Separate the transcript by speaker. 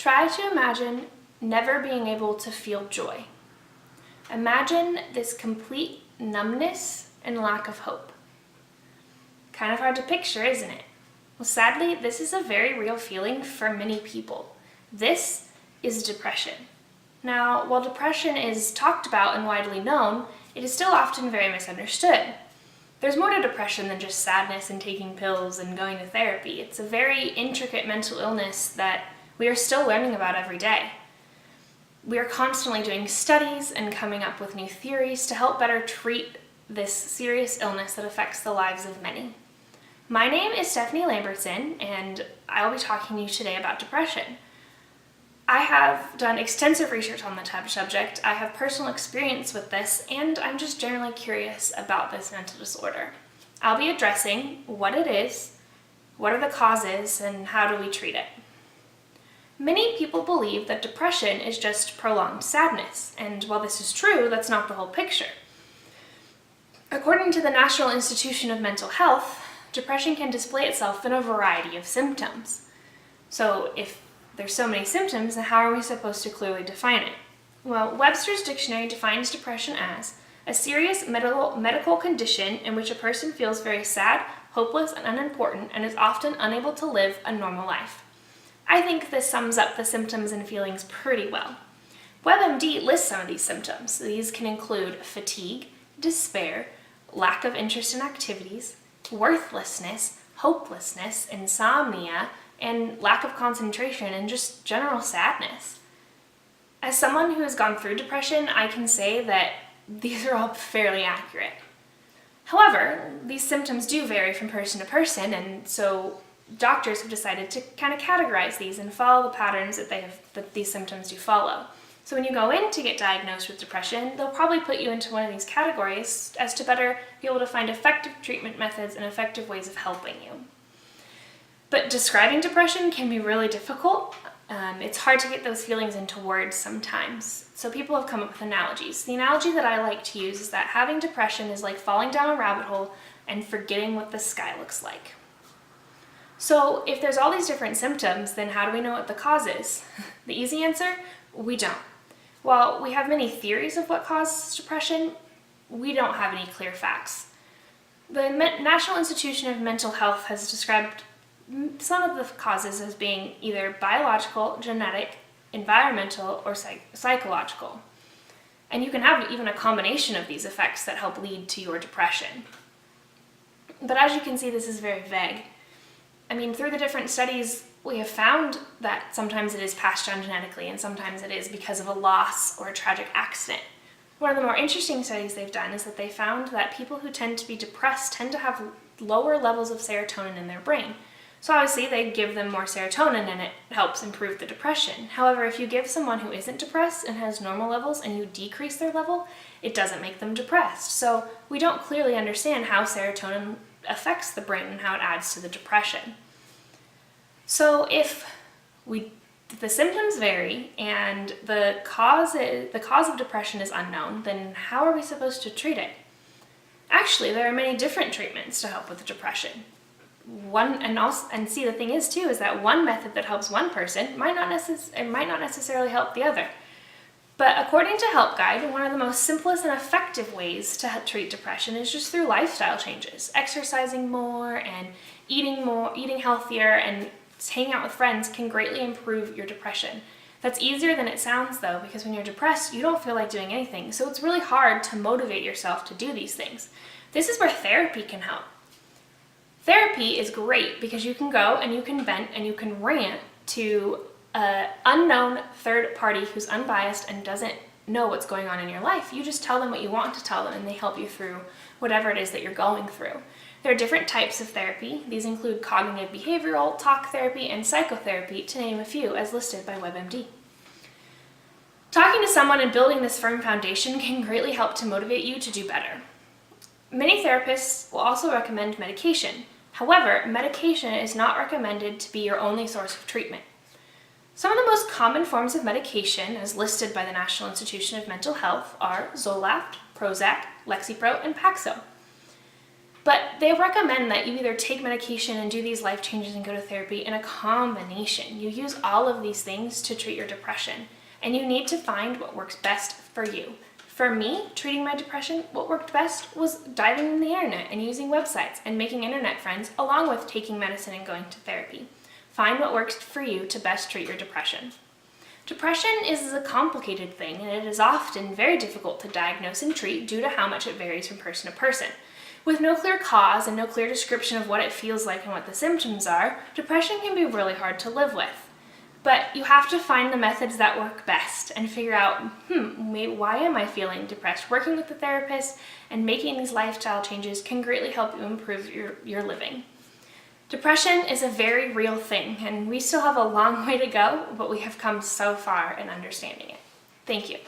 Speaker 1: Try to imagine never being able to feel joy. Imagine this complete numbness and lack of hope. Kind of hard to picture, isn't it? Well, sadly, this is a very real feeling for many people. This is depression. Now, while depression is talked about and widely known, it is still often very misunderstood. There's more to depression than just sadness and taking pills and going to therapy. It's a very intricate mental illness that we are still learning about every day. We are constantly doing studies and coming up with new theories to help better treat this serious illness that affects the lives of many. My name is Stephanie Lambertson, and I'll be talking to you today about depression. I have done extensive research on the subject, I have personal experience with this, and I'm just generally curious about this mental disorder. I'll be addressing what it is, what are the causes, and how do we treat it. Many people believe that depression is just prolonged sadness, and while this is true, that's not the whole picture. According to the National Institution of Mental Health, depression can display itself in a variety of symptoms. So if there's so many symptoms, then how are we supposed to clearly define it? Well, Webster's Dictionary defines depression as a serious medical condition in which a person feels very sad, hopeless, and unimportant, and is often unable to live a normal life. I think this sums up the symptoms and feelings pretty well. WebMD lists some of these symptoms. These can include fatigue, despair, lack of interest in activities, worthlessness, hopelessness, insomnia, and lack of concentration, and just general sadness. As someone who has gone through depression, I can say that these are all fairly accurate. However, these symptoms do vary from person to person, and so doctors have decided to kind of categorize these and follow the patterns that these symptoms do follow. So when you go in to get diagnosed with depression, they'll probably put you into one of these categories as to better be able to find effective treatment methods and effective ways of helping you. But describing depression can be really difficult. It's hard to get those feelings into words sometimes. So people have come up with analogies. The analogy that I like to use is that having depression is like falling down a rabbit hole and forgetting what the sky looks like. So if there's all these different symptoms, then how do we know what the cause is? The easy answer, we don't. While we have many theories of what causes depression, we don't have any clear facts. The National Institution of Mental Health has described some of the causes as being either biological, genetic, environmental, or psychological. And you can have even a combination of these effects that help lead to your depression. But as you can see, this is very vague. I mean, through the different studies, we have found that sometimes it is passed down genetically and sometimes it is because of a loss or a tragic accident. One of the more interesting studies they've done is that they found that people who tend to be depressed tend to have lower levels of serotonin in their brain. So obviously they give them more serotonin and it helps improve the depression. However, if you give someone who isn't depressed and has normal levels and you decrease their level, it doesn't make them depressed. So we don't clearly understand how serotonin affects the brain and how it adds to the depression. So if the symptoms vary and the cause of depression is unknown, then how are we supposed to treat it? Actually, there are many different treatments to help with depression. And see, the thing is too is that one method that helps one person might not necessarily help the other. But according to Help Guide, one of the most simplest and effective ways to treat depression is just through lifestyle changes. Exercising more and eating healthier, and hanging out with friends can greatly improve your depression. That's easier than it sounds though, because when you're depressed, you don't feel like doing anything. So it's really hard to motivate yourself to do these things. This is where therapy can help. Therapy is great because you can go and you can vent and you can rant to an unknown third party who's unbiased and doesn't know what's going on in your life. You just tell them what you want to tell them and they help you through whatever it is that you're going through. There are different types of therapy. These include cognitive behavioral, talk therapy, and psychotherapy, to name a few, as listed by WebMD. Talking to someone and building this firm foundation can greatly help to motivate you to do better. Many therapists will also recommend medication. However, medication is not recommended to be your only source of treatment. Some of the most common forms of medication, as listed by the National Institution of Mental Health, are Zoloft, Prozac, Lexapro, and Paxil. But they recommend that you either take medication and do these life changes and go to therapy in a combination. You use all of these things to treat your depression, and you need to find what works best for you. For me, treating my depression, what worked best was diving in the internet and using websites and making internet friends, along with taking medicine and going to therapy. Find what works for you to best treat your depression. Depression is a complicated thing, and it is often very difficult to diagnose and treat due to how much it varies from person to person. With no clear cause and no clear description of what it feels like and what the symptoms are, depression can be really hard to live with. But you have to find the methods that work best and figure out, why am I feeling depressed? Working with a therapist and making these lifestyle changes can greatly help you improve your living. Depression is a very real thing, and we still have a long way to go, but we have come so far in understanding it. Thank you.